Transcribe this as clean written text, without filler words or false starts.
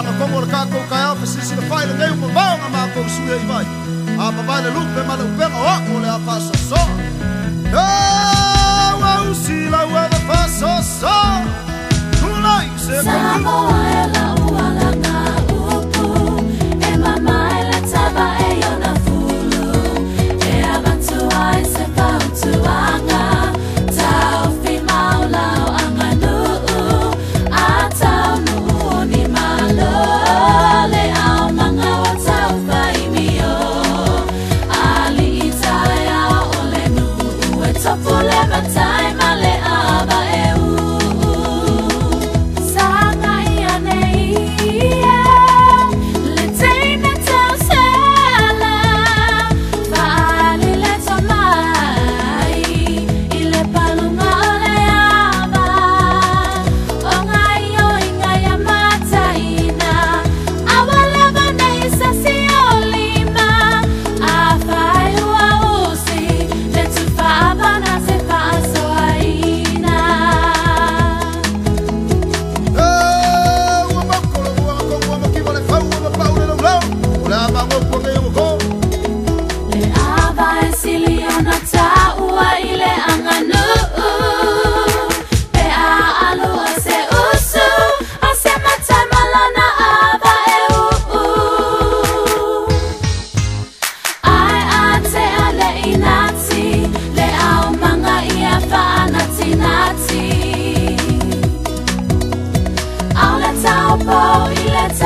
Anga kongo le kako kaya pesisi le fai le ngeu mabanga mako suya imai. Apa vale lupe mala upenga wako le afaso so. Wa usila wa the faso so. Kulai se Samoa ela ualanga upu. E mama ela taba e yona fulu. E abantu ai se pautu anga. Tau fi maulau anga nuu. Atau nuu ni malo. Le au manga wa tau fai mio. Ali itaya ole nuu. E topu le matai male aba e u. Let's